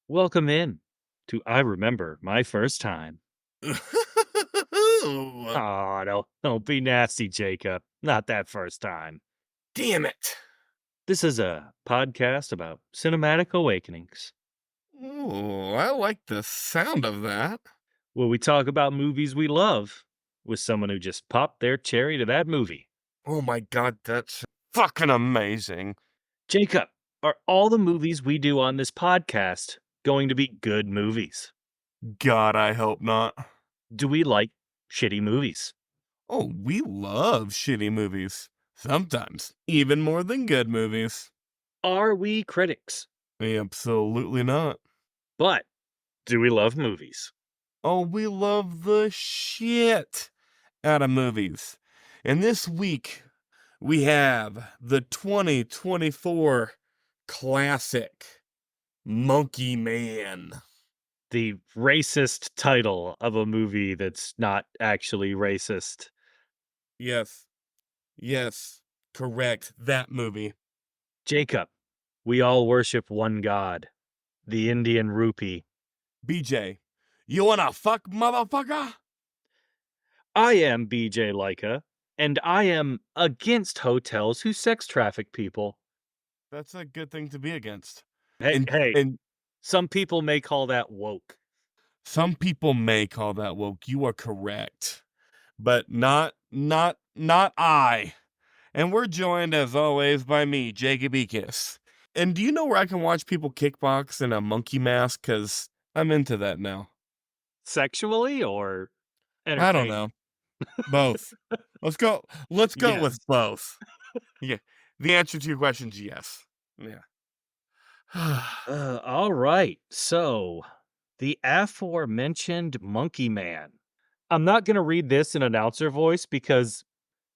Welcome in to I Remember My First Time. Ooh, Aw, don't be nasty, Jacob. Not that first time. damn it. This is a podcast about cinematic awakenings, Ooh, I like the sound of that. where we talk about movies we love with someone who just popped their cherry to that movie. Oh my god, that's fucking amazing. Jacob, are all the movies we do on this podcast going to be good movies? God, I hope not. Do we like shitty movies? Oh, we love shitty movies. Sometimes, even more than good movies. Are we critics? Absolutely not. But do we love movies? Oh, we love the shit out of movies. And this week, we have the 2024 classic Monkey Man. The racist title of a movie that's not actually racist. Yes. Yes. Correct. That movie. Jacob, we all worship one god, the Indian rupee. BJ, you wanna fuck, motherfucker? I am BJ Leica, and I am against hotels who sex traffic people. That's a good thing to be against. Hey, And hey, and some people may call that woke. some people may call that woke. You are correct. But not I. And we're joined as always by me, Jacob Ekus. And do you know where I can watch people kickbox in a monkey mask? Cause I'm into that now. Sexually or I don't entertaining? know. Both. Let's go with Yes. both. Yeah. The answer to your question is yes. Yeah. All right. So, the aforementioned Monkey Man. I'm not going to read this in announcer voice because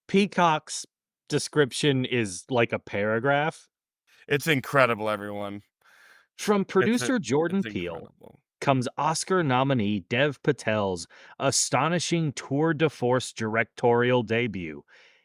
Peacock's description is like a paragraph. It's incredible, everyone. From It's producer Jordan it's Peele incredible. comes Oscar nominee Dev Patel's astonishing tour de force directorial debut,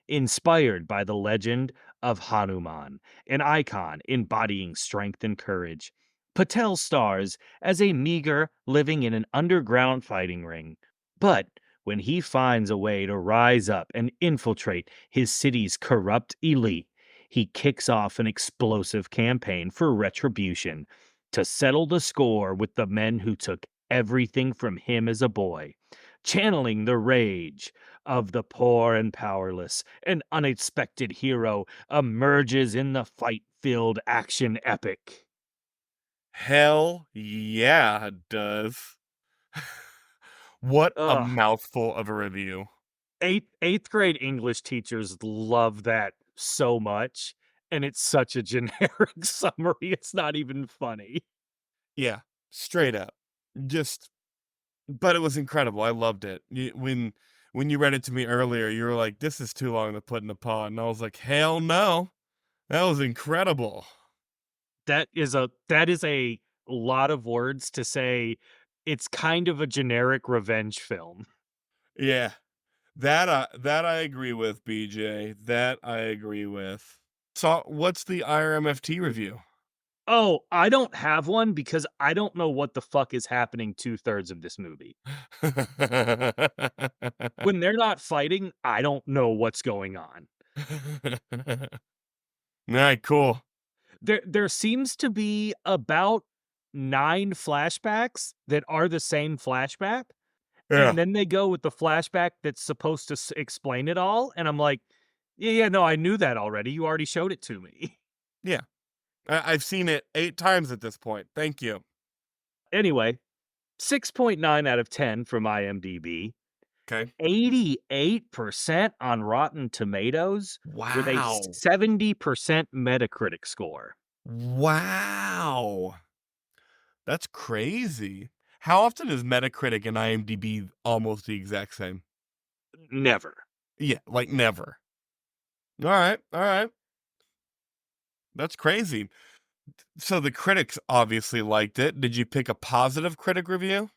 inspired by the legend of Hanuman, an icon embodying strength and courage. Patel stars as a meager living in an underground fighting ring. But when he finds a way to rise up and infiltrate his city's corrupt elite, he kicks off an explosive campaign for retribution to settle the score with the men who took everything from him as a boy. Channeling the rage of the poor and powerless, an unexpected hero emerges in the fight filled action epic. Hell yeah, it does. What a Ugh. mouthful of a review. Eighth grade English teachers love that so much, and it's such a generic summary. It's not even funny. Yeah, straight up. Just but it was incredible. I loved it. When you read it to me earlier, you were like, "This is too long to put in a pod," and I was like, "Hell no. That was incredible." That is a lot of words to say it's kind of a generic revenge film. Yeah. That I agree with, BJ. That I agree with. So, what's the IRMFT review? Oh, I don't have one because I don't know what the fuck is happening two-thirds of this movie. When they're not fighting, I don't know what's going on. Alright, cool. There seems to be about 9 flashbacks that are the same flashback, Yeah, and then they go with the flashback that's supposed to explain it all, and I'm like, "Yeah, yeah, no, I knew that already. You already showed it to me." yeah. I've seen it 8 times at this point. Thank you. Anyway, 6.9 out of 10 from IMDb, Okay. 88% on Rotten Tomatoes with a Wow. 70% Metacritic score. Wow. That's crazy. How often is Metacritic and IMDb almost the exact same? Never. Yeah, like never. Alright, alright. That's crazy. So the critics obviously liked it. Did you pick a positive critic review?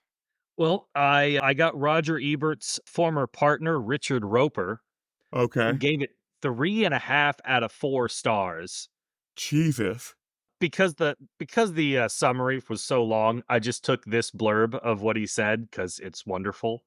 Well, I got Roger Ebert's former partner, Richard Roper, who Okay. gave it 3.5 out of 4 stars. Jesus. Because the summary was so long, I just took this blurb of what he said because it's wonderful.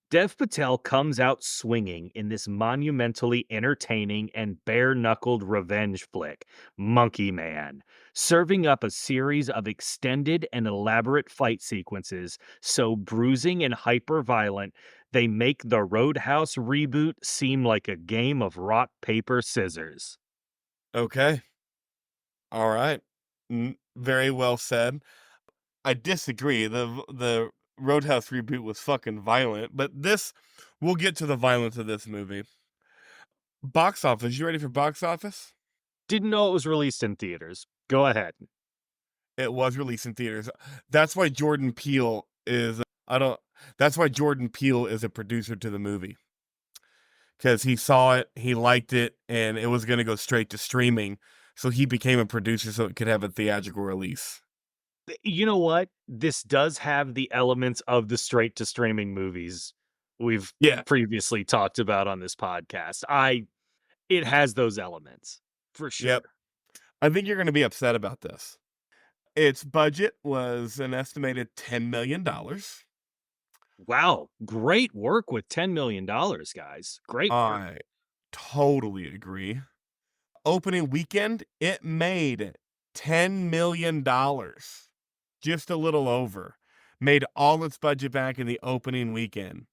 Dev Patel comes out swinging in this monumentally entertaining and bare knuckled revenge flick, Monkey Man, serving up a series of extended and elaborate fight sequences so bruising and hyper violent they make the Roadhouse reboot seem like a game of rock, paper, scissors. Okay. All right. Very well said. I disagree. The Roadhouse reboot was fucking violent, but this we'll get to the violence of this movie. Box office. You ready for box office? Didn't know it was released in theaters. Go ahead. It was released in theaters. That's why Jordan Peele is I don't that's why Jordan Peele is a producer to the movie. Cuz he saw it, he liked it, and it was going to go straight to streaming. So he became a producer so it could have a theatrical release. You know what? This does have the elements of the straight to streaming movies we've Yeah. previously talked about on this podcast. It has those elements for Yep. sure. I think you're going to be upset about this. Its budget was an estimated $10 million. Wow, great work with $10 million, guys. Great work. I totally agree. Opening weekend, it made $10 million. Just a little over. Made all its budget back in the opening weekend.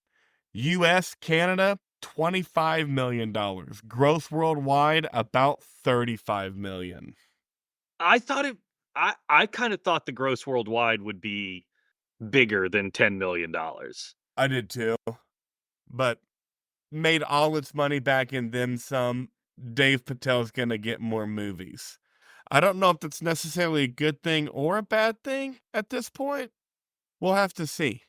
US, Canada, $25 million. Gross worldwide, about 35 million. I thought it I kind of thought the gross worldwide would be bigger than $10 million. I did too. But made all its money back and then some. Dave Patel's gonna get more movies. I don't know if that's necessarily a good thing or a bad thing at this point. We'll have to see.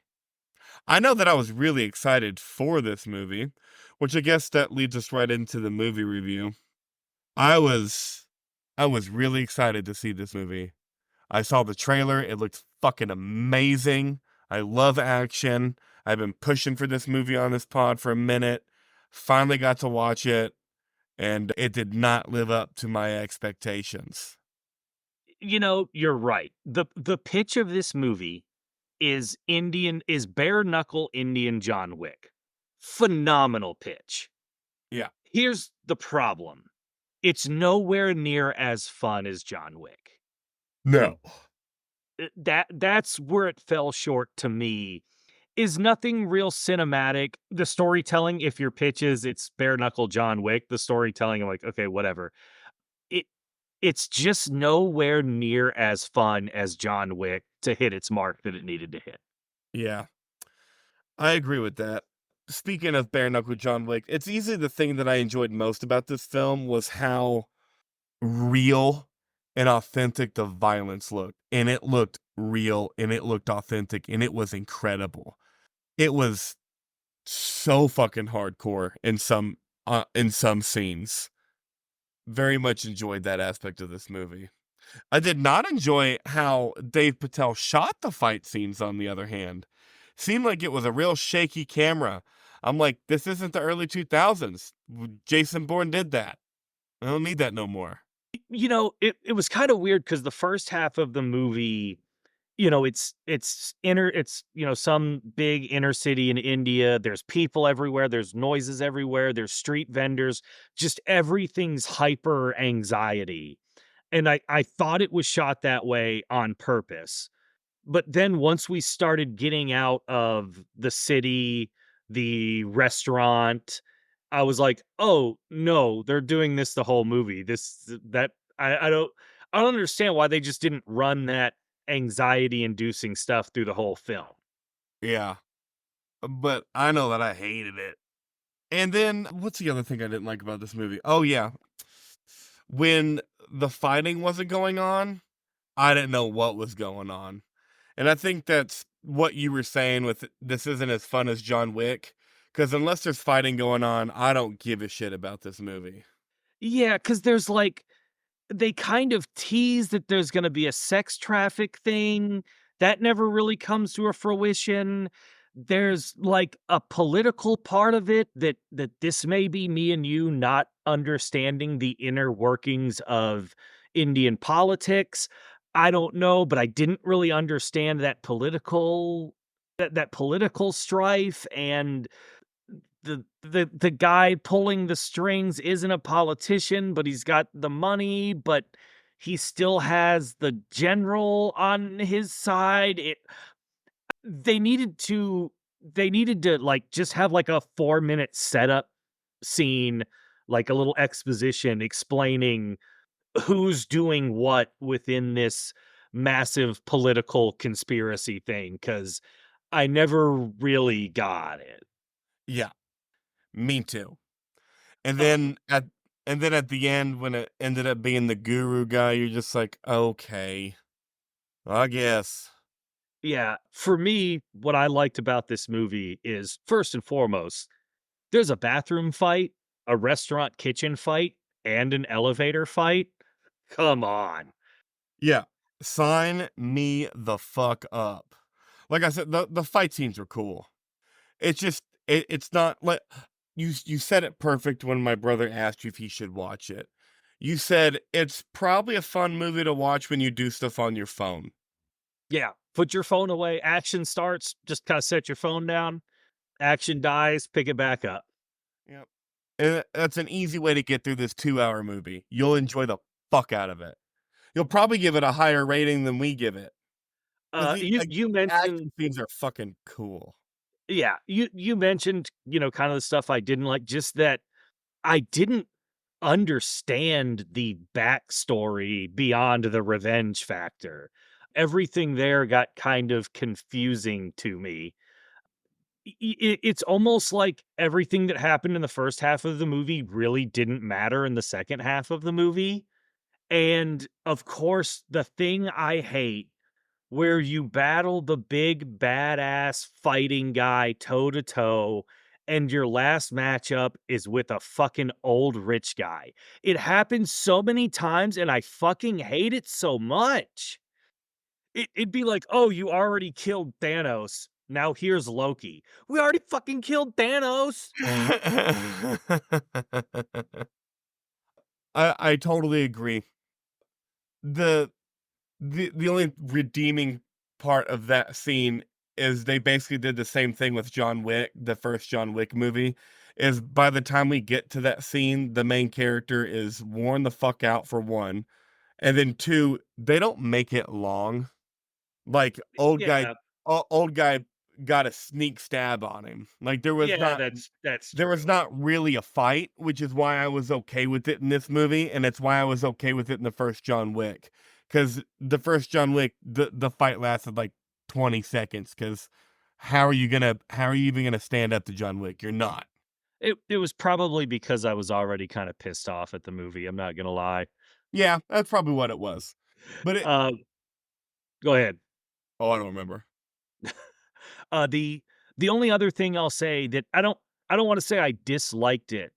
I know that I was really excited for this movie, which I guess that leads us right into the movie review. I was I was really excited to see this movie. I saw the trailer, it looked fucking amazing. I love action. I've been pushing for this movie on this pod for a minute. Finally got to watch it, and it did not live up to my expectations. You're right. The pitch of this movie is bare knuckle Indian John Wick. Phenomenal pitch. Yeah. Here's the problem. It's nowhere near as fun as John Wick. And No. that's where it fell short to me. Is nothing real cinematic. The storytelling, if your pitch is it's bare knuckle John Wick, the storytelling, I'm like, okay, whatever. It it's just nowhere near as fun as John Wick to hit its mark that it needed to hit. Yeah. I agree with that. Speaking of bare knuckle John Wick, it's easily the thing that I enjoyed most about this film was how real and authentic the violence looked. And it looked real and it looked authentic and it was incredible. It was so fucking hardcore in some scenes. Very much enjoyed that aspect of this movie. I did not enjoy how Dave Patel shot the fight scenes, on the other hand. Seemed like it was a real shaky camera. I'm like, this isn't the early 2000s. Jason Bourne did that. I don't need that no more. It was kind of weird because the first half of the movie, it's some big inner city in India. There's people everywhere, there's noises everywhere, there's street vendors, just everything's hyper anxiety. And I thought it was shot that way on purpose. But then once we started getting out of the city, the restaurant, I was like, "Oh, no, they're doing this the whole movie." This that I don't understand why they just didn't run that anxiety-inducing stuff through the whole film. Yeah. But I know that I hated it. And then, what's the other thing I didn't like about this movie? Oh, yeah. When the fighting wasn't going on, I didn't know what was going on. And I think that's what you were saying with this isn't as fun as John Wick. Because unless there's fighting going on, I don't give a shit about this movie. Yeah, because there's, like, they kind of tease that there's gonna be a sex traffic thing. That never really comes to a fruition. There's, like, a political part of it that this may be me and you not understanding the inner workings of Indian politics. I don't know, but I didn't really understand that political strife, and the guy pulling the strings isn't a politician, but he's got the money, but he still has the general on his side. They needed to like, just have, like, a 4-minute setup scene, like, a little exposition explaining who's doing what within this massive political conspiracy thing, because I never really got it. Yeah, me too. And Uh, then at and then at the end, when it ended up being the guru guy, you're just like, "Okay, I guess." yeah, for me, what I liked about this movie is, first and foremost, there's a bathroom fight, a restaurant kitchen fight, and an elevator fight. Come on. Yeah. Sign me the fuck up. Like I said, the fight scenes are cool. It's just it's not like you said it perfect when my brother asked you if he should watch it. You said it's probably a fun movie to watch when you do stuff on your phone. Yeah, put your phone away, action starts, just kinda set your phone down, action dies, pick it back up. Yep. And that's an easy way to get through this 2-hour movie. You'll enjoy the fuck out of it. You'll probably give it a higher rating than we give it. 'Cause You the mentioned action scenes are fucking cool. yeah, you mentioned, kinda the stuff I didn't like, just that I didn't understand the backstory beyond the revenge factor. Everything there got kind of confusing to me. It's almost like everything that happened in the first half of the movie really didn't matter in the second half of the movie, and, of course, the thing I hate, where you battle the big badass fighting guy toe to toe, and your last matchup is with a fucking old rich guy. It happens so many times, and I fucking hate it so much. It'd be like, "Oh, you already killed Thanos. Now here's Loki." We already fucking killed Thanos. I totally agree. The the only redeeming part of that scene is they basically did the same thing with John Wick, the first John Wick movie, is by the time we get to that scene, the main character is worn the fuck out for 1, and then 2, they don't make it long. Like, Yeah, old guy got a sneak stab on him. Like, yeah, that's there was true. not really a fight, which is why I was okay with it in this movie, and it's why I was okay with it in the first John Wick. Because the first John Wick, the fight lasted, like, 20 seconds. Because how are you even gonna stand up to John Wick? You're not. It was probably because I was already kinda pissed off at the movie, I'm not gonna lie. Yeah, that's probably what it was. But it Uh, Go ahead. oh, I don't remember. Uh, the the only other thing I'll say that I don't wanna say I disliked it,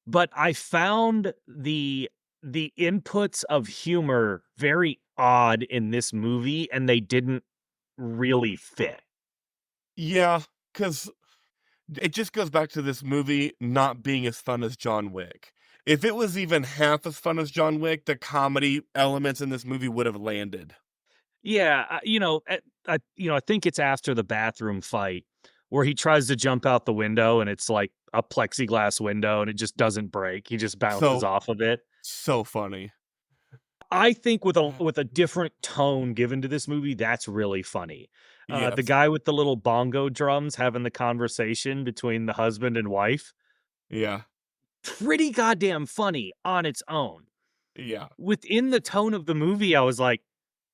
but I found the inputs of humor very odd in this movie, and they didn't really fit. Yeah, because it just goes back to this movie not being as fun as John Wick. If it was even half as fun as John Wick, the comedy elements in this movie would have landed. Yeah, I think it's after the bathroom fight where he tries to jump out the window, and it's like a plexiglass window, and it just doesn't break. He just bounces So off of it. so funny. I think with a different tone given to this movie, that's really funny. The Yes. guy with the little bongo drums having the conversation between the husband and wife, Yeah. pretty goddamn funny on its own. Yeah. Within the tone of the movie, I was like,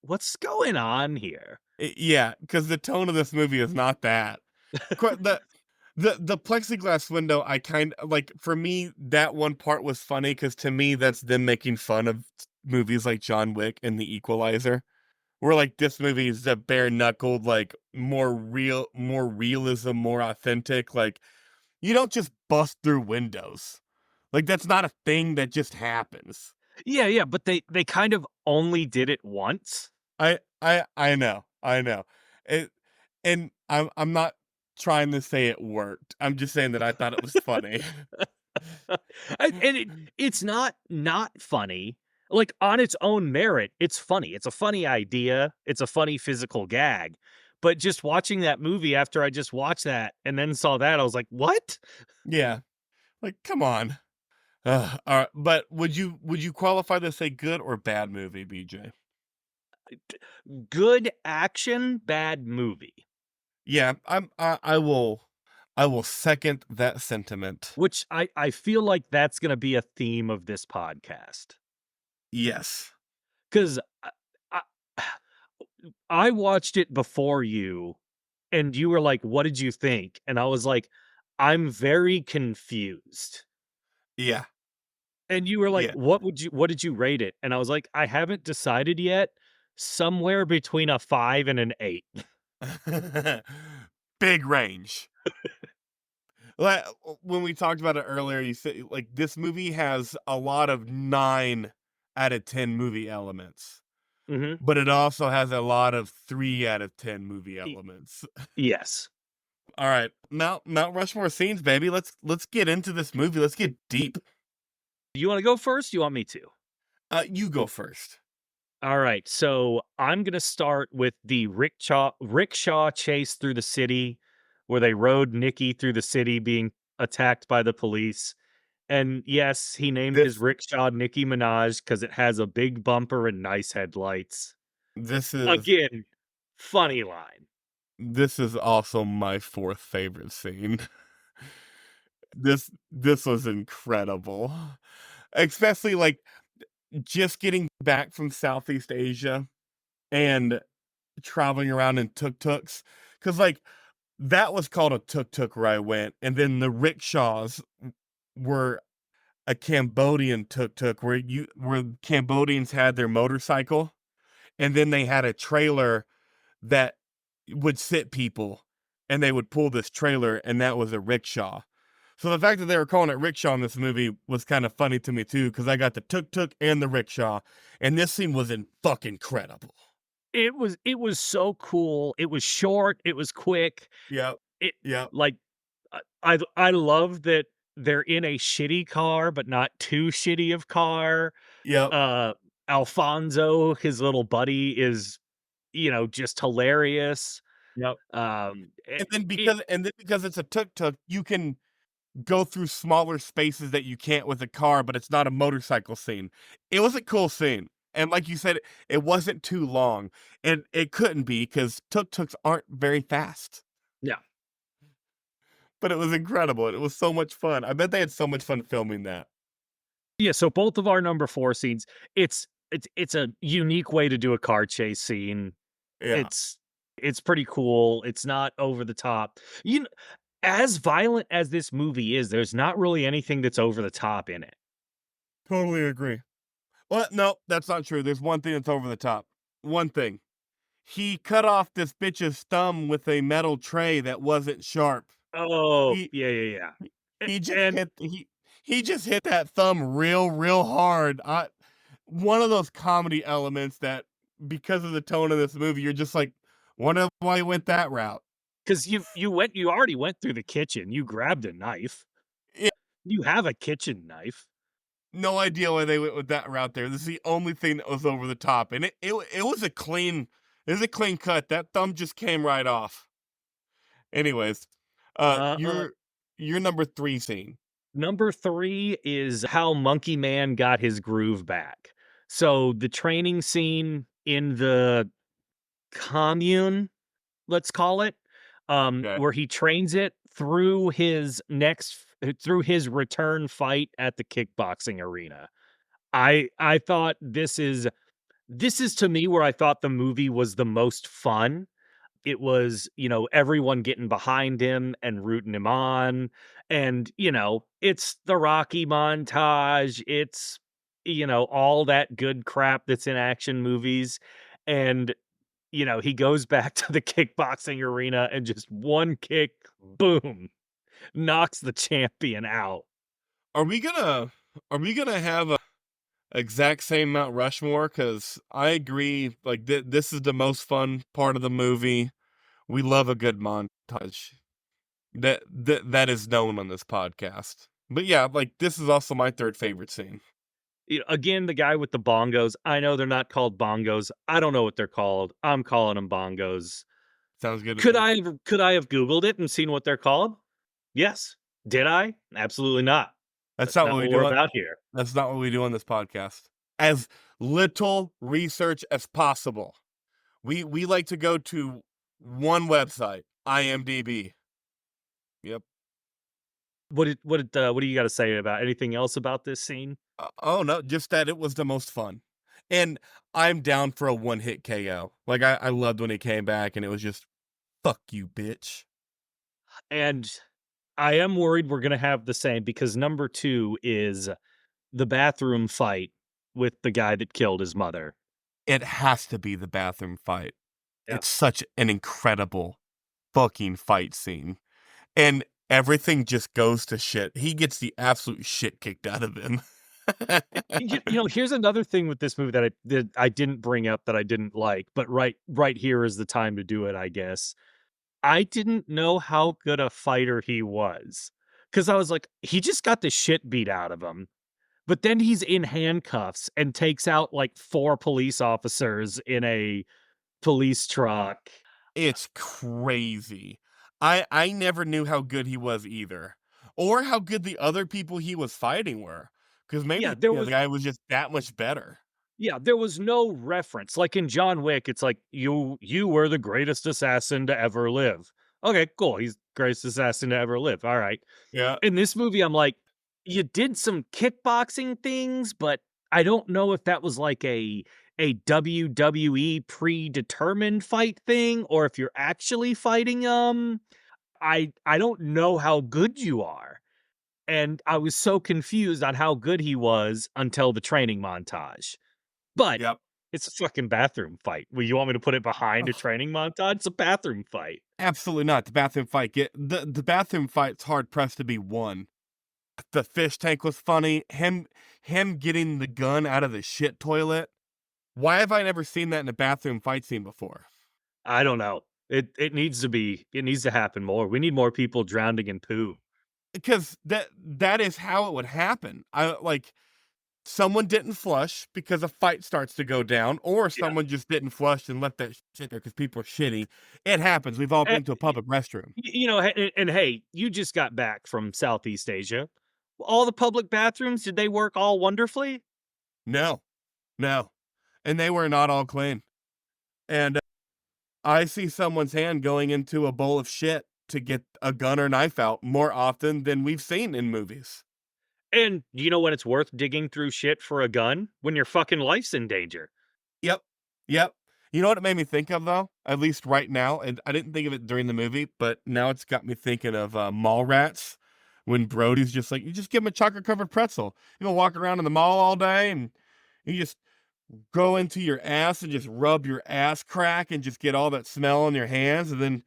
"What's going on here?" Yeah, because the tone of this movie is not that. Qu the plexiglass window, I kind like, for me, that one part was funny because to me, that's them making fun of movies like John Wick and The Equalizer. Where, like, this movie is a bare knuckled, like, more realism, more authentic, like, you don't just bust through windows. Like, that's not a thing that just happens. Yeah, yeah, but they kind of only did it once. I know. It and I'm not trying to say it worked. I'm just saying that I thought it was funny. And it's not funny. Like, on its own merit, it's funny. It's a funny idea. It's a funny physical gag. But just watching that movie after I just watched that and then saw that, I was like, "What?" Yeah, like, come on. Alright, but would you qualify this a good or bad movie, BJ? Good action, bad movie, Yeah, I will second that sentiment. which I feel like that's gonna be a theme of this podcast. Yes. 'Cause I I watched it before you, and you were like, "What did you think?" And I was like, "I'm very confused." Yeah, And you were like, yeah. what did you rate it?" And I was like, "I haven't decided yet. Somewhere between a 5 and an 8." Big range. Like, when we talked about it earlier, you said, like, this movie has a lot of 9 out of 10 movie elements, Mhm. but it also has a lot of 3 out of 10 movie Y elements. yes. Alright, Mount Rushmore scenes, baby. Let's get into this movie. Let's get deep. You wanna go first? You want me to? You go first. Alright, so I'm gonna start with the rickshaw chase through the city, where they rode Nikki through the city being attacked by the police, and yes, he named his This rickshaw Nicki Minaj because it has a big bumper and nice headlights. this is Again, funny line. this is also my 4th favorite scene. This was incredible. Especially, like, just getting back from Southeast Asia and traveling around in tuk-tuks, because like, that was called a tuk-tuk where I went, and then the rickshaws were a Cambodian tuk-tuk where Cambodians had their motorcycle, and then they had a trailer that would sit people, and they would pull this trailer, and that was a rickshaw. So the fact that they were calling it rickshaw in this movie was kind of funny to me too, because I got the tuk-tuk and the rickshaw, and this scene was in fucking incredible. It was so cool. It was short, it was quick. Yep, It yep, like, I love that they're in a shitty car, but not too shitty of car. yep, Uh, Alfonso, his little buddy, is, just hilarious. yep. It it And then because it's a tuk-tuk, you can go through smaller spaces that you can't with a car, but it's not a motorcycle scene. It was a cool scene, and like you said, it wasn't too long, and it couldn't be because tuk-tuks aren't very fast, yeah. but it was incredible, and it was so much fun. I bet they had so much fun filming that. Yeah, so both of our number 4 scenes, it's a unique way to do a car chase scene. Yeah, It's it's pretty cool. It's not over the top. As violent as this movie is, there's not really anything that's over the top in it. totally agree. Well, no, that's not true. There's one thing that's over the top. One thing. He cut off this bitch's thumb with a metal tray that wasn't sharp. Oh, He yeah, yeah, yeah. he just And hit he just hit that thumb real hard. One of those comedy elements that because of the tone of this movie, you're just like, wonder why he went that route. because you already went through the kitchen, you grabbed a knife. Yeah, You have a kitchen knife. no idea why they went with that route there. This is the only thing that was over the top, and it was a clean cut. That thumb just came right off. Anyways, Uh, uh, your number 3 scene. Number 3 is how Monkey Man got his groove back. So, the training scene in the commune, let's call it, Okay. where he trains it through his return fight at the kickboxing arena. I thought this is to me where I thought the movie was the most fun. It was, everyone getting behind him and rooting him on, and, it's the Rocky montage, it's, all that good crap that's in action movies, and, he goes back to the kickboxing arena and just one kick, boom, knocks the champion out. Are we gonna have a exact same Mount Rushmore? Because I agree, like, this is the most fun part of the movie. We love a good montage. That is known on this podcast. But yeah, like, this is also my 3rd favorite scene. Again, the guy with the bongos, I know they're not called bongos. I don't know what they're called. I'm calling them bongos. Sounds good to Could me. I have Googled it and seen what they're called? Yes. Did I? Absolutely not. That's That's not not what we what do we're on about here. that's not what we do on this podcast. As little research as possible. We like to go to one website, IMDb. Yep. What do you gotta say about anything else about this scene? Oh, no, just that it was the most fun. And I'm down for a one-hit KO. Like, I loved when he came back and it was just, "Fuck you, bitch." And I am worried we're gonna have the same because number 2 is the bathroom fight with the guy that killed his mother. It has to be the bathroom fight. Yeah. It's such an incredible fucking fight scene. And everything just goes to shit. He gets the absolute shit kicked out of him. Here's another thing with this movie that I didn't bring up that I didn't like, but right here is the time to do it, I guess. I didn't know how good a fighter he was, because I was like, he just got the shit beat out of him, but then he's in handcuffs and takes out, like, 4 police officers in a police truck. It's crazy. I never knew how good he was either, or how good the other people he was fighting were. Because Yeah, maybe, there the was guy was just that much better. Yeah, there was no reference. Like in John Wick, it's like, "You were the greatest assassin to ever live." Okay, cool. He's greatest assassin to ever live. All right. Yeah, In this movie, I'm like, you did some kickboxing things, but I don't know if that was like a WWE predetermined fight thing or if you're actually fighting I don't know how good you are. And I was so confused on how good he was until the training montage. But yep. it's a fucking bathroom fight. Well, you want me to put it behind a Ugh, training montage? It's a bathroom fight. absolutely not. The bathroom fight the bathroom fight's hard pressed to be won. The fish tank was funny. Him getting the gun out of the shit toilet. Why have I never seen that in a bathroom fight scene before? I don't know. It needs to happen more. We need more people drowning in poo. Because that is how it would happen. I like someone didn't flush because a fight starts to go down, or Yeah. someone just didn't flush and left that shit there because people are shitty. It happens. We've all Eh, been to a public restroom. and hey, you just got back from Southeast Asia. All the public bathrooms, did they work all wonderfully? No, no, and they were not all clean. And I see someone's hand going into a bowl of shit to get a gun or knife out more often than we've seen in movies. And you know when it's worth digging through shit for a gun? When your fucking life's in danger. Yep. Yep. You know what it made me think of though? At least right now, and I didn't think of it during the movie, but now it's got me thinking of mall rats. When Brody's just like, you just give him a chocolate covered pretzel. You know, walk around in the mall all day and you just go into your ass and just rub your ass crack and just get all that smell on your hands, and then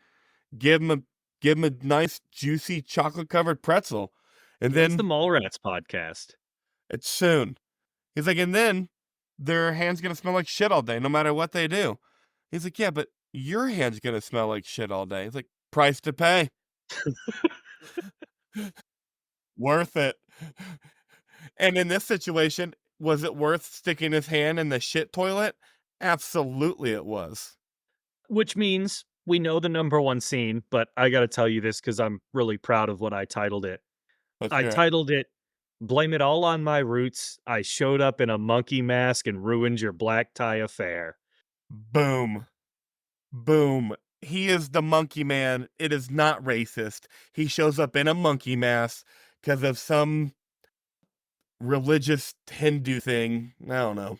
give him a give him a nice juicy chocolate covered pretzel, and This is the then Mallrats podcast. it's soon. He's like, and then their hand's gonna smell like shit all day, no matter what they do. He's like, yeah, but your hand's gonna smell like shit all day. He's like, price to pay, worth it. And in this situation, was it worth sticking his hand in the shit toilet? Absolutely, it was. Which means we know the number 1 scene, but I gotta tell you this because 'cause I'm really proud of what I titled it. Let's I hear it. titled it, "Blame It All on My Roots. I Showed Up in a Monkey Mask and Ruined Your Black Tie Affair." Boom, boom. He is the monkey man. It is not racist. He shows up in a monkey mask because of some religious Hindu thing. I don't know.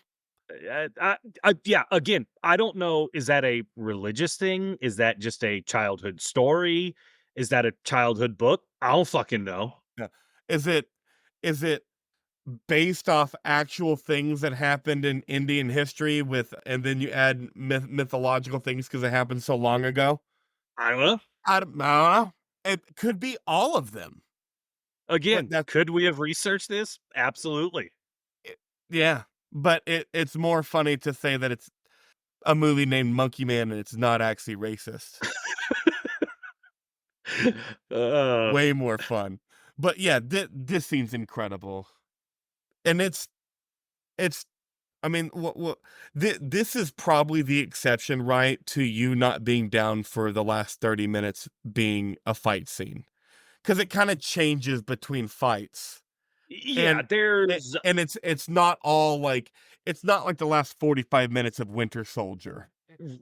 Yeah, again, I don't know, is that a religious thing? Is that just a childhood story? Is that a childhood book? I don't fucking know. Yeah. Is it is it based off actual things that happened in Indian history with, and then you add mythological things because it happened so long ago? I don't know. I don't know. It could be all of them. But Again, that's could we have researched this? Absolutely. it, yeah. But it's more funny to say that it's a movie named Monkey Man and it's not actually racist. Uh, Way more fun. But yeah, this scene's incredible. And it's it's I mean, what this is probably the exception, right, to you not being down for the last 30 minutes being a fight scene, because it kinda changes between fights, Yeah, and there's it's not all like it's not like the last 45 minutes of Winter Soldier.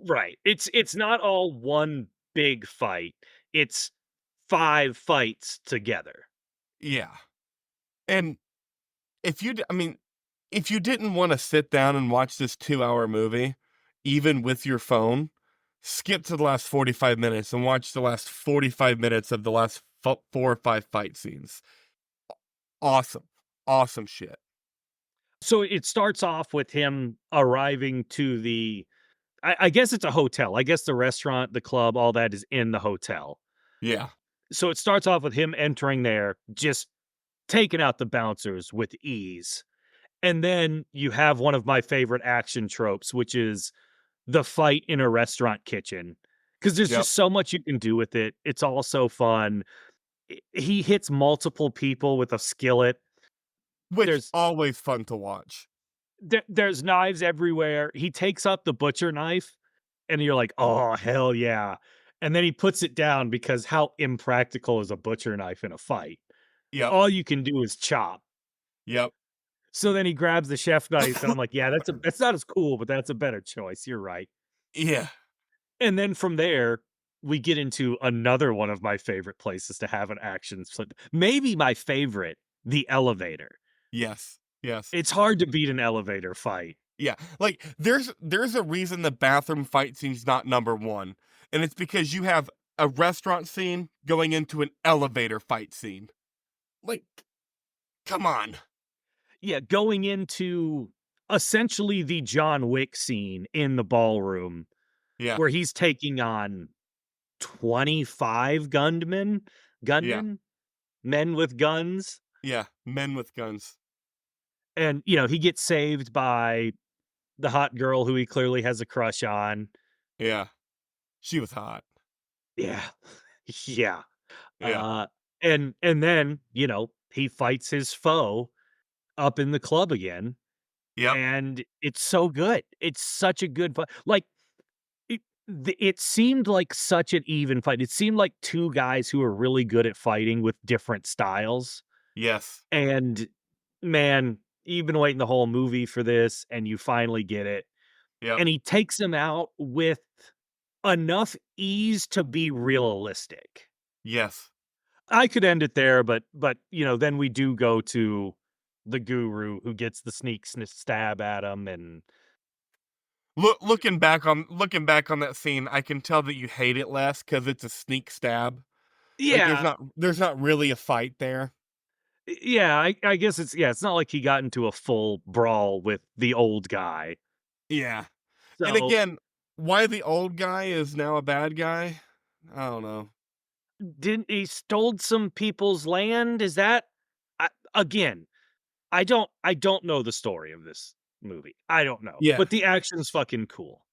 right. It's not all one big fight. It's 5 fights together. Yeah, and I mean, if you didn't wanna sit down and watch this 2-hour movie, even with your phone, skip to the last 45 minutes and watch the last 45 minutes of the last 4 or 5 fight scenes. Awesome. Awesome shit. So it starts off with him arriving to the I guess it's a hotel. I guess the restaurant, the club, all that is in the hotel. Yeah. So it starts off with him entering there, just taking out the bouncers with ease. And then you have one of my favorite action tropes, which is the fight in a restaurant kitchen. Because there's Yep. just so much you can do with it. It's all so fun. He hits multiple people with a skillet. Which, There's always fun to watch. there's knives everywhere. He takes up the butcher knife, and you're like, "Oh, hell yeah." And then he puts it down because how impractical is a butcher knife in a fight? Yep. All you can do is chop. Yep. So then he grabs the chef knife, and I'm like, "Yeah, that's not as cool, but that's a better choice. You're right." Yeah. And then from there, we get into another one of my favorite places to have an action split. Maybe my favorite, the elevator. Yes. Yes. It's hard to beat an elevator fight. Yeah. Like, there's a reason the bathroom fight scene's not number 1, and it's because you have a restaurant scene going into an elevator fight scene. Like, come on. Yeah, going into essentially the John Wick scene in the ballroom Yeah. where he's taking on 25 Yeah. gunmen, men with guns, Yeah. Men with guns. and, he gets saved by the hot girl who he clearly has a crush on. Yeah. She was hot. Yeah. Yeah. Yeah. Uh, and then, he fights his foe up in the club again, Yep. and it's so good. It's such a good fight. Like, it seemed like such an even fight. It seemed like 2 guys who are really good at fighting with different styles, Yes. and, man, you've been waiting the whole movie for this, and you finally get it, Yep. and he takes him out with enough ease to be realistic. Yes. I could end it there, but, then we do go to the guru who gets the stab at him, and Looking back on that scene, I can tell that you hate it less because it's a sneak stab. Like, yeah, there's not really a fight there. yeah, I guess it's not like he got into a full brawl with the old guy. Yeah. And So, again, why the old guy is now a bad guy? I don't know. didn't he stole some people's land? Is that again, I don't know the story of this movie. I don't know, Yeah. but the action's fucking cool.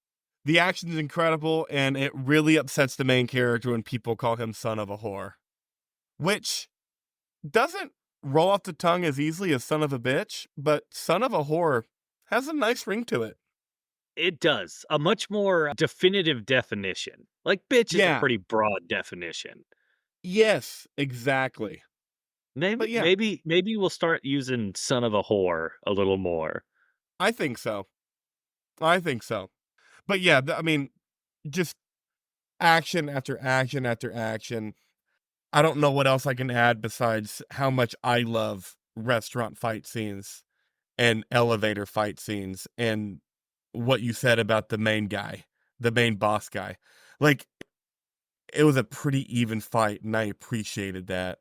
The action's incredible, and it really upsets the main character when people call him son of a whore, which doesn't roll off the tongue as easily as son of a bitch, but son of a whore has a nice ring to it. It does. A much more definitive definition. Like, bitch is a Yeah. pretty broad definition. Yes, exactly. Maybe But yeah, maybe maybe we'll start using "son of a whore" a little more. I think so. I think so. But yeah, I mean, just action after action after action. I don't know what else I can add besides how much I love restaurant fight scenes and elevator fight scenes and what you said about the main guy, the main boss guy. Like, it was a pretty even fight, and I appreciated that.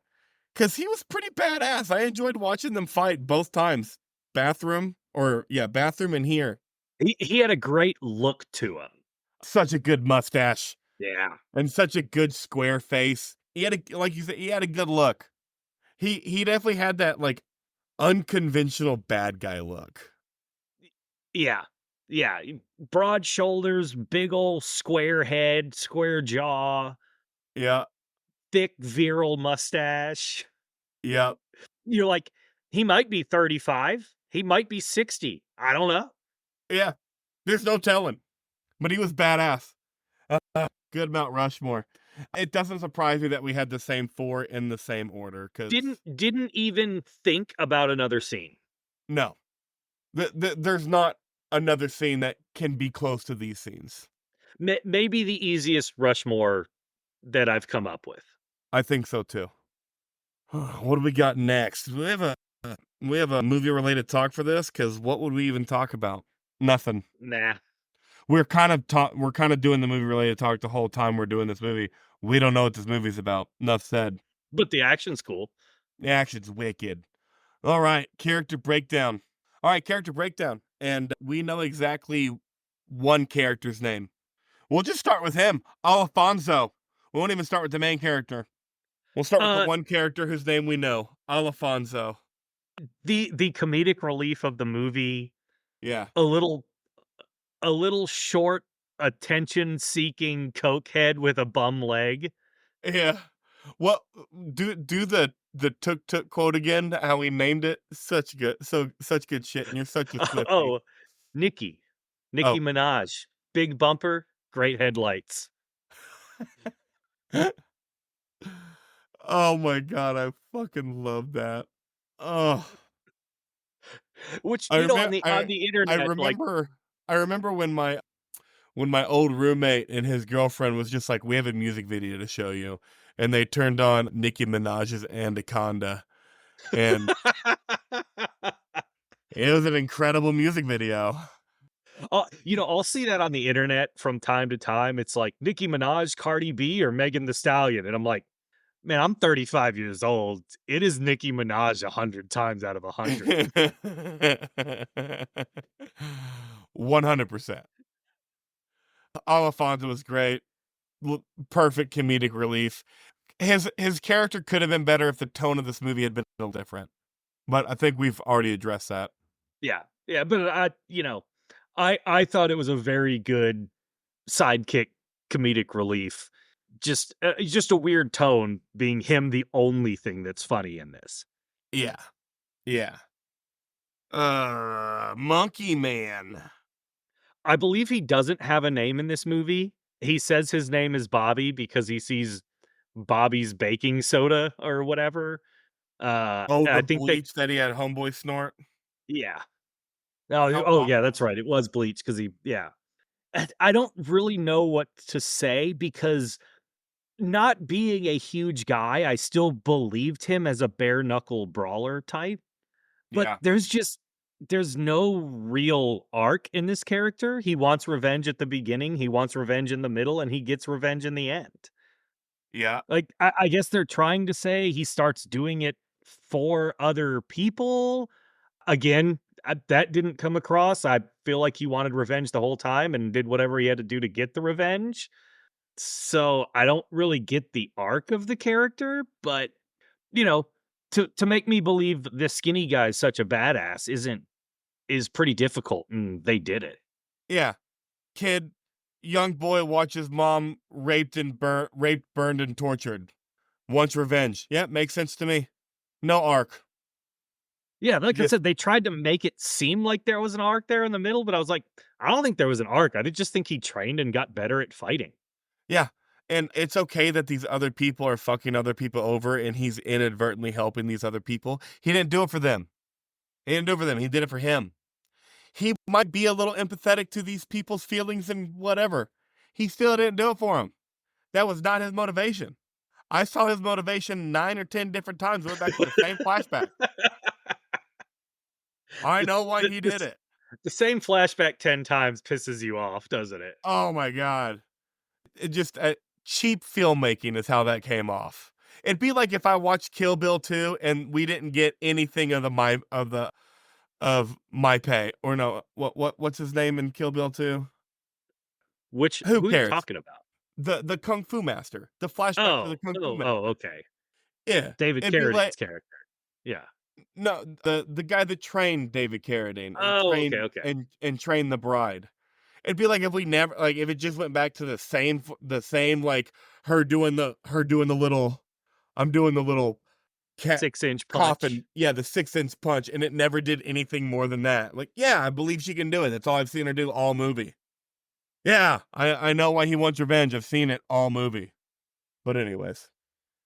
Because he was pretty badass. I enjoyed watching them fight both times. Bathroom and here. He had a great look to him. Such a good mustache Yeah. and such a good square face. He had a like you said, he had a good look. He definitely had that, like, unconventional bad guy look. Yeah. Yeah, broad shoulders, big ol' square head, square jaw, Yeah, thick, virile mustache. yeah, You're like, "He might be 35, he might be 60. I don't know. Yeah, there's no telling, but he was badass. Good Mount Rushmore. It doesn't surprise me that we had the same 4 in the same order, because Didn't even think about another scene. no, there's not another scene that can be close to these scenes. Maybe the easiest Rushmore that I've come up with. I think so too. What do we got next? We have a movie related talk for this, because what would we even talk about? Nothing. Nah, We're kind of doing the movie related talk the whole time we're doing this movie. We don't know what this movie's about. Enough said. but the action's cool. The action's wicked. All right, character breakdown. All right, character breakdown. And we know exactly one character's name. We'll just start with him, Alfonso. We won't even start with the main character. We'll start with the Uh, one character whose name we know, Alfonso. the comedic relief of the movie, Yeah. a little a little short, attention-seeking cokehead with a bum leg. Yeah. What do the tuk tuk quote again, how he named it? Such good shit, and you're such a Swiftie. Oh, Nicki. Nicki Oh. Minaj. Big bumper, great headlights. Oh my god, I fucking love that. Oh. Which, I on remember the I internet, like, remember I remember when my old roommate and his girlfriend was just like, "We have a music video to show you," and they turned on Nicki Minaj's Anaconda, and it was an incredible music video. I'll see that on the internet from time to time. It's like Nicki Minaj, Cardi B, or Megan the Stallion, and I'm like, man, I'm 35 years old. It is Nicki Minaj 100 times out of 100. 100%. Alfonso was great. Perfect comedic relief. His character could have been better if the tone of this movie had been a little different, but I think we've already addressed that. Yeah, yeah, but I thought it was a very good sidekick comedic relief. Just a weird tone being him the only thing that's funny in this. Yeah. Yeah. Monkey Man. I believe he doesn't have a name in this movie. He says his name is Bobby because he sees Bobby's baking soda or whatever. Oh, I the think they bleach that he had homeboy snort. yeah. Oh, How oh yeah, awful. that's right. It was Bleach because he yeah. I don't really know what to say because not being a huge guy, I still believed him as a bare knuckle brawler type, but Yeah. there's no real arc in this character. He wants revenge at the beginning, he wants revenge in the middle, and he gets revenge in the end. Yeah. Like, I guess they're trying to say he starts doing it for other people. Again, that didn't come across. I feel like he wanted revenge the whole time and did whatever he had to do to get the revenge. So, I don't really get the arc of the character, but, you know, to make me believe this skinny guy is such a badass is pretty difficult, and they did it. Yeah. Kid, young boy watches mom raped, burned, and tortured. Wants revenge. Yeah, makes sense to me. No arc. Yeah, like I Just said, they tried to make it seem like there was an arc there in the middle, but I was like, I don't think there was an arc. I did just think he trained and got better at fighting. yeah. And it's okay that these other people are fucking other people over and he's inadvertently helping these other people. He didn't do it for them. He didn't do it for them. He did it for him. He might be a little empathetic to these people's feelings and whatever. He still didn't do it for them. That was not his motivation. I saw his motivation 9 or 10 different times. Went back to the same flashback. I The, know why the, he the, did it. the same flashback 10 times pisses you off, doesn't it? Oh my god. It just cheap filmmaking is how that came off. It'd be like if I watched Kill Bill 2 and we didn't get anything of of my pay, or no, what's his name in Kill Bill 2? Who Who are you cares? talking about? The kung fu master. The flashback to the Oh, kung fu oh, oh, master. okay. Yeah. David It'd be like Carradine's character. Yeah. no, the guy that trained David Carradine and Oh, okay, okay. trained the bride. It'd be like if we never like if it just went back to the same like her doing the little I'm doing the little cat 6-inch punch. coffin, yeah, the 6-inch punch, and it never did anything more than that. Like, yeah, I believe she can do it. That's all I've seen her do all movie. Yeah, I know why he wants revenge. I've seen it all movie. But anyways,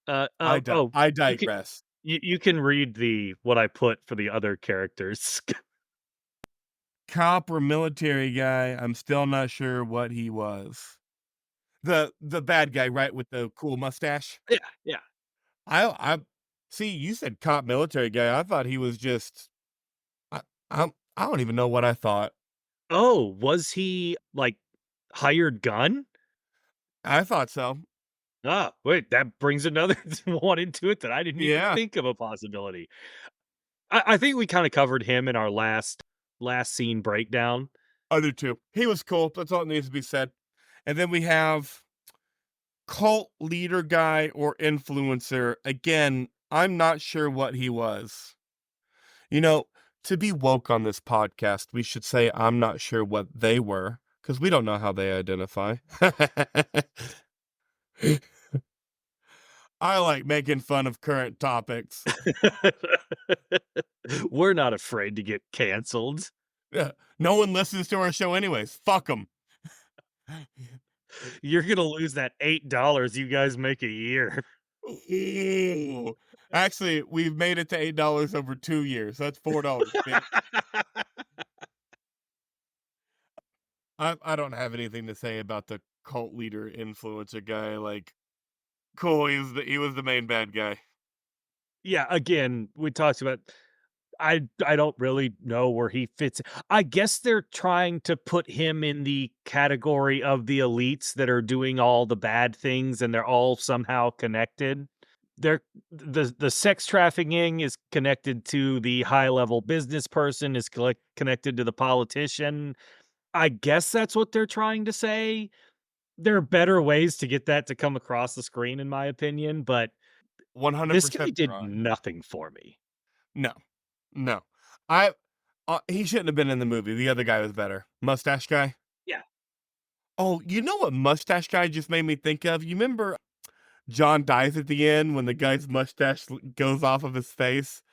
Oh, I you can digress. you can read the what I put for the other characters. Cop or military guy, I'm still not sure what he was. The bad guy, right, with the cool mustache? Yeah, yeah. I see, you said cop military guy. I thought he was just I I don't even know what I thought. Oh, was he, like, hired gun? I thought so. Ah, wait, that brings another one into it that I didn't even Yeah, think of a possibility. I think we kinda covered him in our last scene breakdown. other two. He was cool. That's all that needs to be said. And then we have cult leader guy or influencer. Again, I'm not sure what he was. You know, to be woke on this podcast, we should say I'm not sure what they were because we don't know how they identify. I like making fun of current topics. We're not afraid to get canceled. Yeah, no one listens to our show anyways. Fuck them. You're gonna lose that $8 you guys make a year. Actually, we've made it to $8 over 2 years. That's $4, bitch. I don't have anything to say about the cult leader influencer guy. Like, cool, he was the main bad guy. Yeah, again, we talked about I don't really know where he fits. I guess they're trying to put him in the category of the elites that are doing all the bad things, and they're all somehow connected. They're the sex trafficking is connected to the high level business person, is connected to the politician. I guess that's what they're trying to say. There are better ways to get that to come across the screen, in my opinion, but this guy 100% there did are. nothing for me. No, no. I he shouldn't have been in the movie. The other guy was better. Mustache guy. Yeah, Oh, you know what mustache guy just made me think of? You remember John dies at the end when the guy's mustache goes off of his face,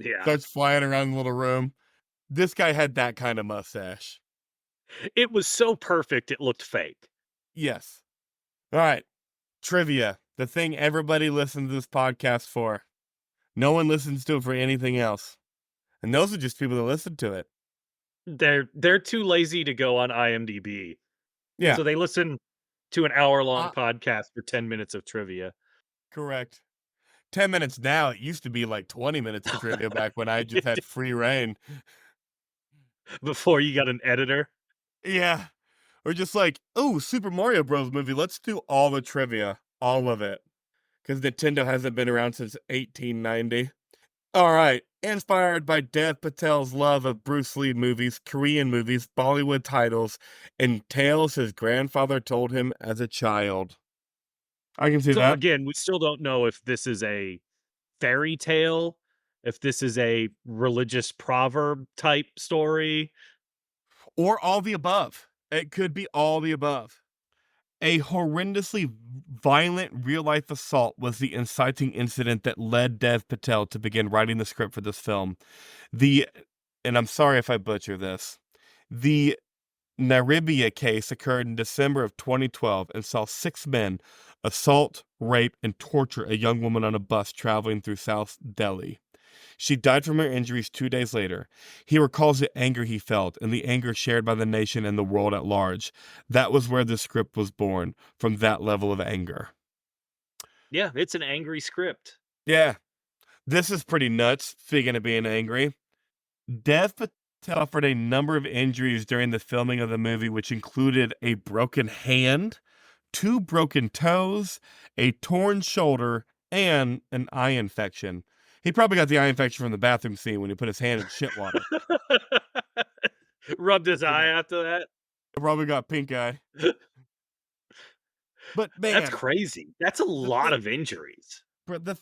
yeah. starts flying around the little room? This guy had that kind of mustache. It was so perfect, it looked fake. Yes. All right. Trivia. The thing everybody listens to this podcast for. No one listens to it for anything else. And those are just people that listen to it. They're too lazy to go on IMDb, Yeah. so they listen to an hour-long Uh, podcast for 10 minutes of trivia correct. 10 minutes now. It used to be like 20 minutes of trivia back when I just had free reign. before you got an editor. Yeah. Or just like, oh, Super Mario Bros. Movie. Let's do all the trivia. All of it. Because Nintendo hasn't been around since 1890. All right. Inspired by Dev Patel's love of Bruce Lee movies, Korean movies, Bollywood titles, and tales his grandfather told him as a child. I can see So, that. again, we still don't know if this is a fairy tale, if this is a religious proverb type story. Or all the above. It could be all the above. A horrendously violent real life assault was the inciting incident that led Dev Patel to begin writing the script for this film. The, and I'm sorry if I butcher this, the Naribia case occurred in December of 2012 and saw 6 men assault, rape, and torture a young woman on a bus traveling through South Delhi. She died from her injuries 2 days later. He recalls the anger he felt and the anger shared by the nation and the world at large. That was where the script was born, from that level of anger. Yeah, it's an angry script. Yeah, this is pretty nuts, speaking of being angry. Dev Patel suffered a number of injuries during the filming of the movie, which included a broken hand, 2 broken toes, a torn shoulder, and an eye infection. He probably got the eye infection from the bathroom scene when he put his hand in shit water. Rubbed his You eye know, after that. probably got pink eye. But That's man, crazy. That's a the lot thing, of injuries. the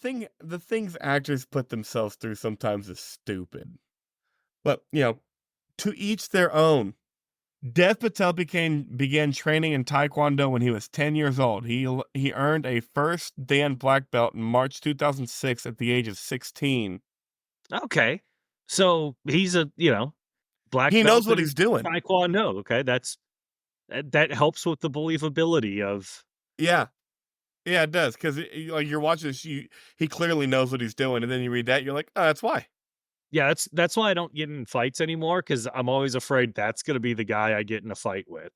things actors put themselves through sometimes is stupid. But to each their own. Dev Patel began training in Taekwondo when he was 10 years old. He earned a first Dan black belt in March 2006 at the age of 16. Okay. So he's a, black He knows belt what he's in doing. Taekwondo. Okay. That helps with the believability of, Yeah. Yeah, it does, 'cause like, you're watching this, he clearly knows what he's doing, and then you read that, you're like, "Oh, that's why." yeah, that's why I don't get in fights anymore because I'm always afraid that's going to be the guy I get in a fight with.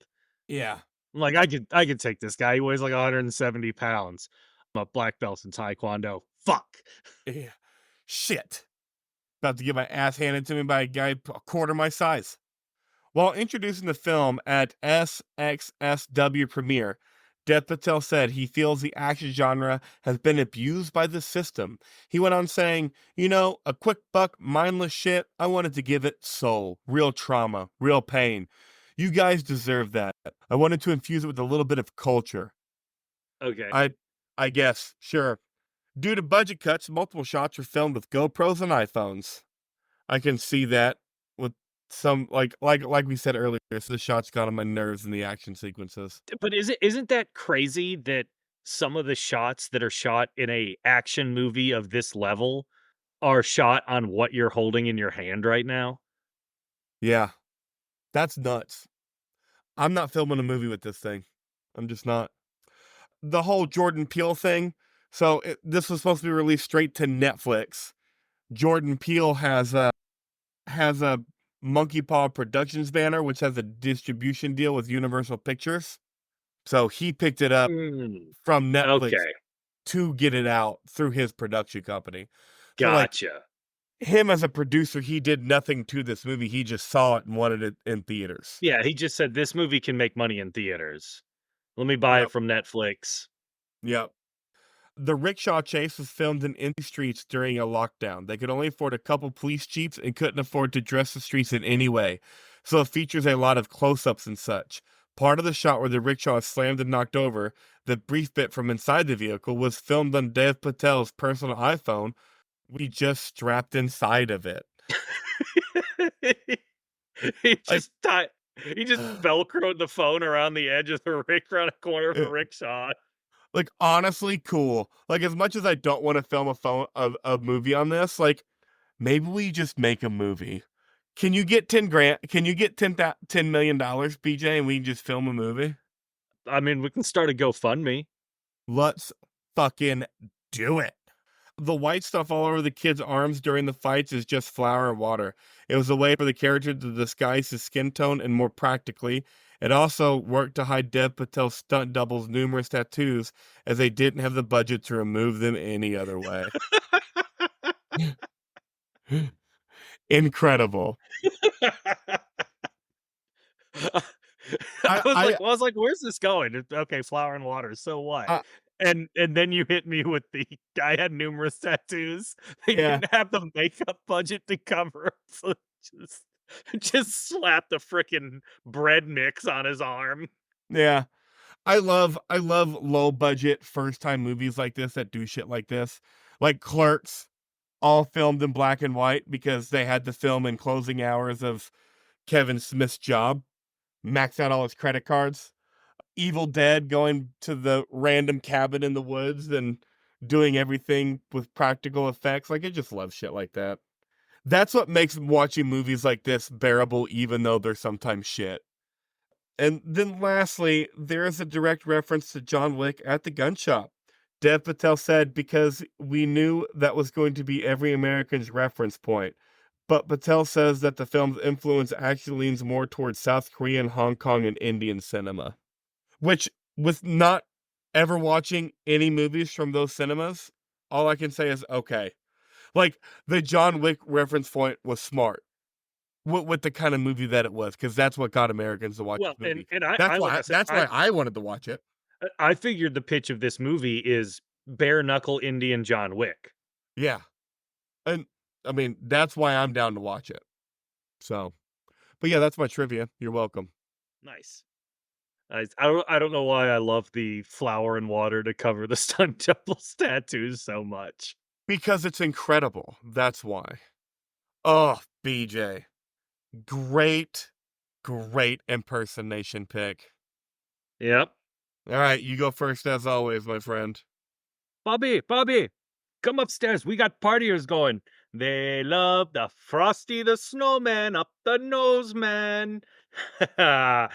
Yeah. I'm like, I could take this guy. He weighs like 170 pounds. I'm a black belt in Taekwondo. Fuck. Yeah. Shit. About to get my ass handed to me by a guy a quarter my size. While introducing the film at SXSW premiere, Dev Patel said he feels the action genre has been abused by the system. He went on saying, a quick buck, mindless shit, I wanted to give it soul, real trauma, real pain. You guys deserve that. I wanted to infuse it with a little bit of culture. Okay. I I guess, sure. Due to budget cuts, multiple shots were filmed with GoPros and iPhones. I can see that with some like we said earlier, so the shots got on my nerves in the action sequences. But isn't that crazy that some of the shots that are shot in a action movie of this level are shot on what you're holding in your hand right now? Yeah, that's nuts. I'm not filming a movie with this thing. I'm just not. The whole Jordan Peele thing. So this was supposed to be released straight to Netflix. Jordan Peele has a Monkey Paw Productions banner, which has a distribution deal with Universal Pictures. So he picked it up Mm, from Netflix okay, to get it out through his production company. So like gotcha. him as a producer, he did nothing to this movie. He just saw it and wanted it in theaters. Yeah, he just said, "This movie can make money in theaters. Let me buy it Yep. from Netflix." Yep. The rickshaw chase was filmed in empty streets during a lockdown. They could only afford a couple police jeeps and couldn't afford to dress the streets in any way. So it features a lot of close ups and such. Part of the shot where the rickshaw is slammed and knocked over, the brief bit from inside the vehicle, was filmed on Dev Patel's personal iPhone. We just strapped inside of it. He Like, just ti he just velcroed the phone around the edge of the around a corner of a uh, rickshaw. like honestly cool. Like as much as I don't want to film a movie on this, like maybe we just make a movie. Can you get 10 grand? Can you get $10 million, BJ, and we can just film a movie? I mean, we can start a GoFundMe. Let's fucking do it. The white stuff all over the kid's arms during the fights is just flour and water. It was a way for the character to disguise his skin tone, and more practically, it also worked to hide Dev Patel's stunt double's numerous tattoos, as they didn't have the budget to remove them any other way. Incredible. I I was I like I was like, "Where's this going?" Okay, flour and water, so what? I And then you hit me with the guy had numerous tattoos. They yeah, didn't have the makeup budget to cover 'em, so just just slap the fricking bread mix on his arm. yeah. I love low budget first time movies like this that do shit like this. Like Clerks, all filmed in black and white because they had to film in closing hours of Kevin Smith's job, max out all his credit cards. Evil Dead going to the random cabin in the woods and doing everything with practical effects. Like I just love shit like that. That's what makes watching movies like this bearable even though they're sometimes shit. And then lastly, there is a direct reference to John Wick at the gun shop. Dev Patel said, because we knew that was going to be every American's reference point. But Patel says that the film's influence actually leans more towards South Korean, Hong Kong, and Indian cinema. Which, with not ever watching any movies from those cinemas, all I can say is okay. Like, the John Wick reference point was smart with the kind of movie that it was, because that's what got Americans to watch Well, this movie. and I like I said, That's why I wanted to watch it. I figured the pitch of this movie is bare knuckle Indian John Wick. Yeah, and I mean, that's why I'm down to watch it. So, but yeah, that's my trivia. You're welcome. Nice. I don't know why I love the flour and water to cover the stunt double's tattoos so much. Because it's incredible. That's why. Oh, BJ. Great, Great impersonation pick. Yep. All right, you go first as always, my friend. Bobby, Bobby, come upstairs. We got partiers going. They love the Frosty the Snowman up the nose, man. I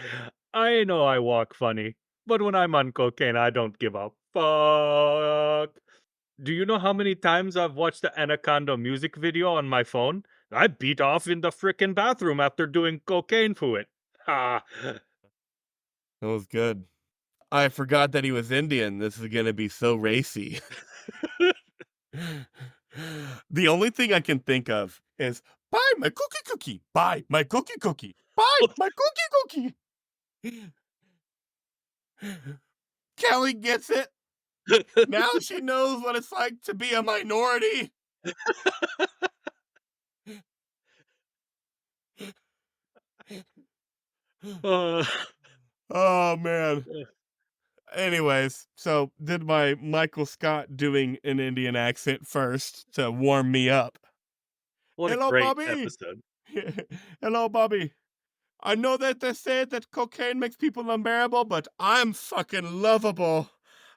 know I walk funny, but when I'm on cocaine, I don't give a fuck. Do you know how many times I've watched the Anaconda music video on my phone? I beat off in the frickin' bathroom after doing cocaine for it. Ha. That was good. I forgot that he was Indian. This is gonna be so racy. The only thing I can think of is buy my cookie cookie, buy my cookie cookie, buy my cookie cookie. Kelly gets it. Now she knows what it's like to be a minority. Uh, Oh man. Anyways, so did my Michael Scott doing an Indian accent first to warm me up. what a Hello, great Bobby. episode. Hello, Bobby. I know that they say that cocaine makes people unbearable, but I'm fucking lovable.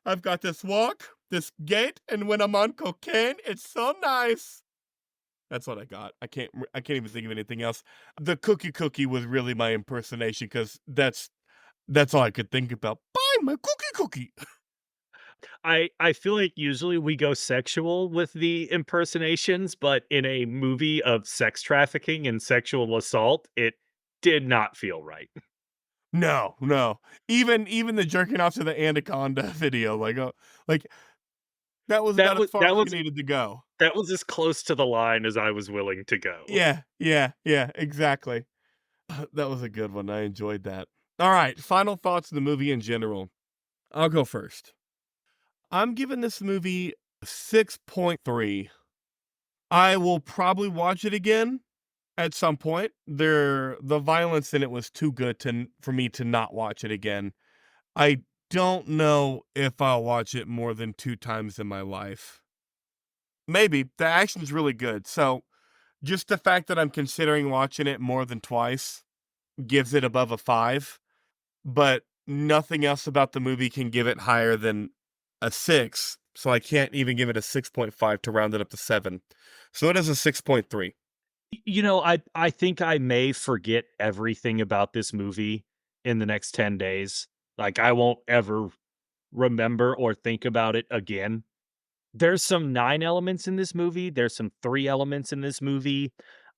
I've got this walk, this gait, and when I'm on cocaine, it's so nice. That's what I got. I can't even think of anything else. The cookie cookie was really my impersonation because that's all I could think about. Buy my cookie cookie. I feel like usually we go sexual with the impersonations, but in a movie of sex trafficking and sexual assault, it did not feel right. No, no. Even the jerking off to the anaconda video, like that was That about as was far that as we was needed to go. that was as close to the line as I was willing to go. Yeah, yeah, yeah, exactly. That was a good one. I enjoyed that. All right, final thoughts of the movie in general. I'll go first. I'm giving this movie 6.3. I will probably watch it again at some point. The violence in it was too good for me to not watch it again. I don't know if I'll watch it more than 2 times in my life. Maybe. The action's really good. So, just the fact that I'm considering watching it more than twice gives it above a 5, but nothing else about the movie can give it higher than a 6, so I can't even give it a 6.5 to round it up to 7. So it is a 6.3. I think I may forget everything about this movie in the next 10 days. Like, I won't ever remember or think about it again. There's some 9 elements in this movie, there's some 3 elements in this movie.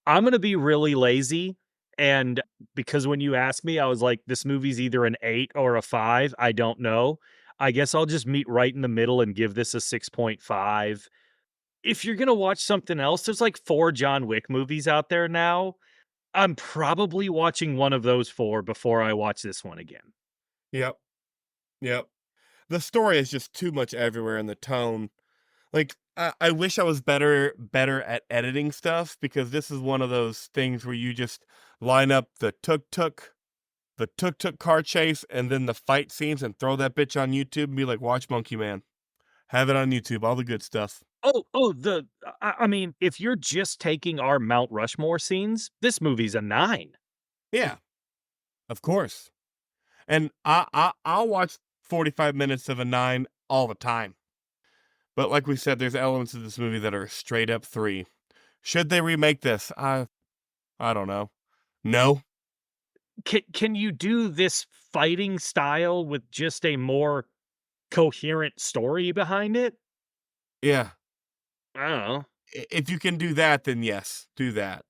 I'm gonna be really lazy, and because when you asked me, I was like, "This movie's either an 8 or a 5, I don't know." I guess I'll just meet right in the middle and give this a 6.5. If you're gonna watch something else, there's, like, 4 John Wick movies out there now. I'm probably watching one of those 4 before I watch this one again. Yep, yep. The story is just too much everywhere in the tone. Like, I wish I was better at editing stuff because this is one of those things where you just line up the tuk-tuk car chase, and then the fight scenes and throw that bitch on YouTube and be like, "Watch Monkey Man." Have it on YouTube, all the good stuff. I mean, if you're just taking our Mount Rushmore scenes, this movie's a 9. Yeah, of course. And I'll watch 45 minutes of a 9 all the time. But like we said, there's elements of this movie that are straight up 3. Should they remake this? I don't know. No? Can you do this fighting style with just a more coherent story behind it? Yeah. I don't know. If you can do that, then yes, do that.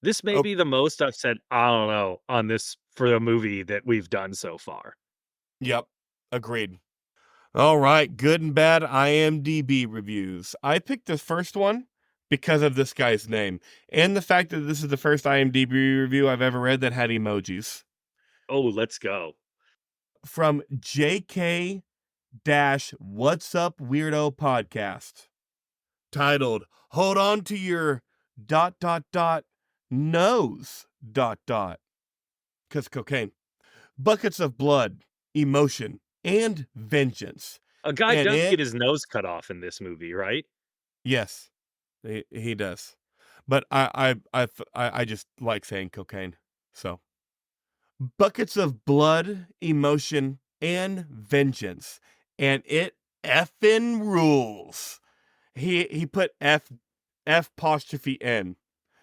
This may Oh, be the most I've said, "I don't know," on this for a movie that we've done so far. yep. Agreed. All right, good and bad IMDb reviews. I picked the first one because of this guy's name and the fact that this is the first IMDb review I've ever read that had emojis. Oh, let's go. From JK What's Up Weirdo Podcast, titled Hold On to Your nose because cocaine. Buckets of blood, emotion, and vengeance. A guy And does it get his nose cut off in this movie, right? Yes, he does. But I just like saying cocaine. So, buckets of blood, emotion, and vengeance, and it effing rules. He put F apostrophe N.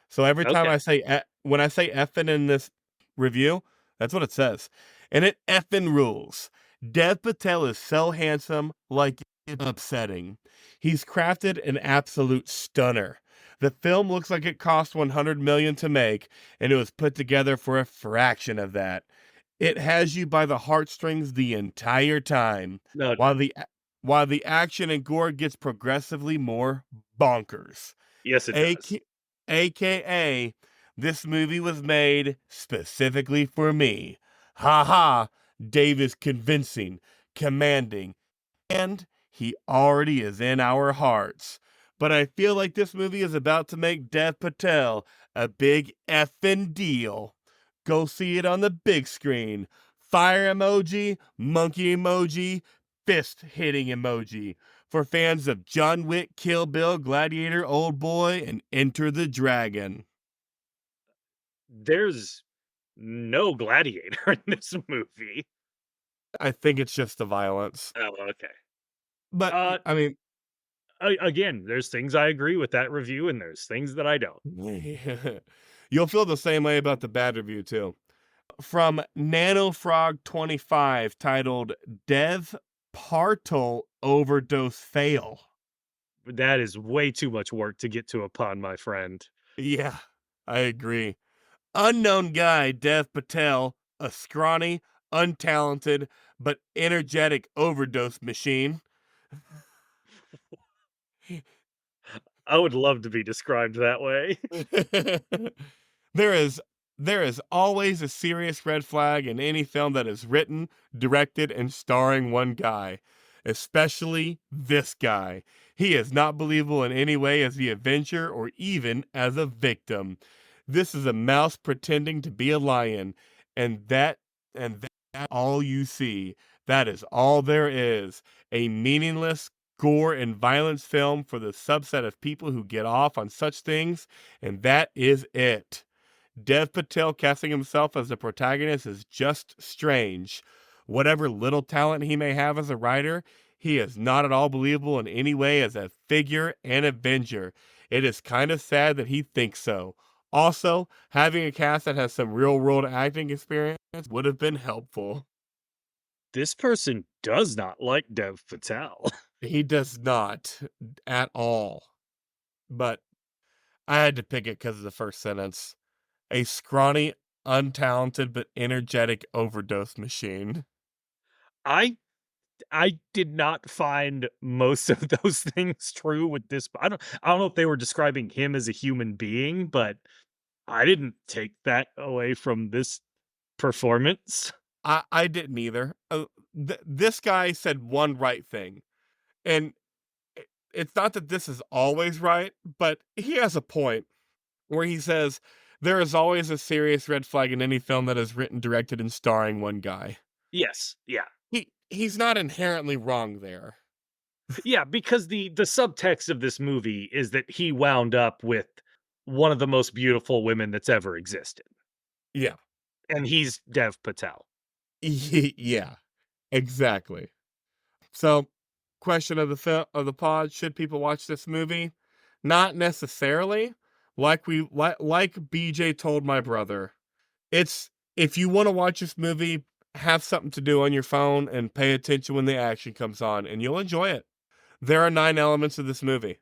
So every time Okay. I say when I say effing in this review, that's what it says. And it effing rules. Dev Patel is so handsome, like it's upsetting. He's crafted an absolute stunner. The film looks like it cost 100 million to make, and it was put together for a fraction of that. It has you by the heartstrings the entire time, No while doubt. the action and gore gets progressively more bonkers. Yes, it does. AK AKA, this movie was made specifically for me. Ha ha, Dave is convincing, commanding, and he already is in our hearts. But I feel like this movie is about to make Dev Patel a big effing deal. Go see it on the big screen. Fire emoji, monkey emoji, fist hitting emoji. For fans of John Wick, Kill Bill, Gladiator, Old Boy, and Enter the Dragon. There's no gladiator in this movie. I think it's just the violence. Oh, okay. But, Uh, I mean, again, there's things I agree with that review, and there's things that I don't. you'll feel the same way about the bad review, too. From NanoFrog25 titled Dev Patel Overdose Fail. That is way too much work to get to a pun, my friend. Yeah, I agree. Unknown guy Dev Patel, a scrawny, untalented, but energetic overdose machine. I would love to be described that way. there is there is always a serious red flag in any film that is written, directed, and starring one guy. Especially this guy. He is not believable in any way as the avenger or even as a victim. This is a mouse pretending to be a lion, and that all you see. That is all there is. A meaningless gore and violence film for the subset of people who get off on such things, and that is it. Dev Patel casting himself as the protagonist is just strange. Whatever little talent he may have as a writer, he is not at all believable in any way as a figure and avenger. It is kind of sad that he thinks so. Also, having a cast that has some real world acting experience would have been helpful. This person does not like Dev Patel. He does not at all. But I had to pick it because of the first sentence. A scrawny, untalented, but energetic overdose machine. I I did not find most of those things true with this. I don't know if they were describing him as a human being, but I didn't take that away from this performance. I didn't either. This guy said one right thing. And it's not that this is always right, but he has a point where he says, there is always a serious red flag in any film that is written, directed, and starring one guy. Yes, yeah. He's not inherently wrong there. Yeah, because the subtext of this movie is that he wound up with one of the most beautiful women that's ever existed, Yeah. and he's Dev Patel. Yeah, exactly. So, question of the pod: should people watch this movie? Not necessarily. Like BJ told my brother, it's if you want to watch this movie, have something to do on your phone and pay attention when the action comes on, and you'll enjoy it. There are 9 elements of this movie.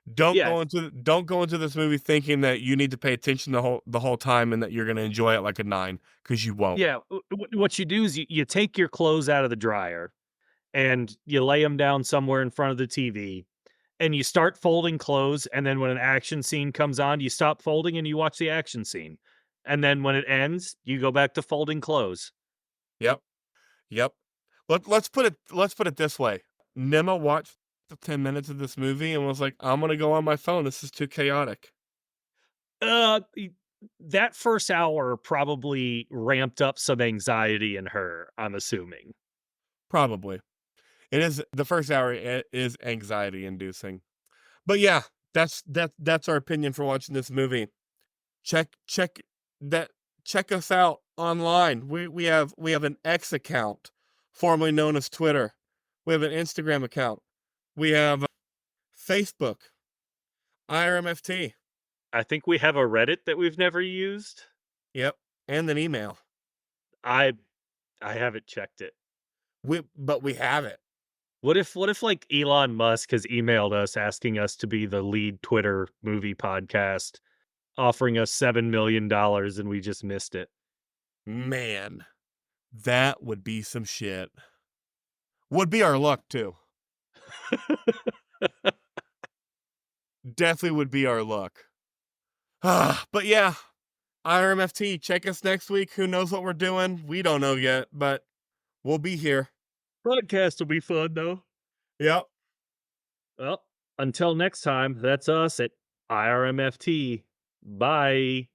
Yeah, Don't go into this movie thinking that you need to pay attention the whole time and that you're going to enjoy it like a 9 because you won't. yeah, what you do is you take your clothes out of the dryer, and you lay them down somewhere in front of the TV, and you start folding clothes, and then when an action scene comes on, you stop folding and you watch the action scene, and then when it ends, you go back to folding clothes. Yep. Yep. Let's put it this way. Nema watched the 10 minutes of this movie and was like, "I'm gonna go on my phone. This is too chaotic." Y that first hour probably ramped up some anxiety in her, I'm assuming. Probably. It is the first hour is anxiety inducing. But yeah, that's our opinion for watching this movie. Check that check us out online. We have an X account, formerly known as Twitter. We have an Instagram account. We have Facebook, IRMFT. I think we have a Reddit that we've never used. Yep, and an email. I I haven't checked it. But we have it. What if like Elon Musk has emailed us asking us to be the lead Twitter movie podcast, offering us $7 million and we just missed it? Man, that would be some shit. Would be our luck too. Definitely would be our luck. But yeah, IRMFT, check us next week. Who knows what we're doing? We don't know yet, but we'll be here. Podcast will be fun though. Yep. Well, until next time, that's us at IRMFT. Bye.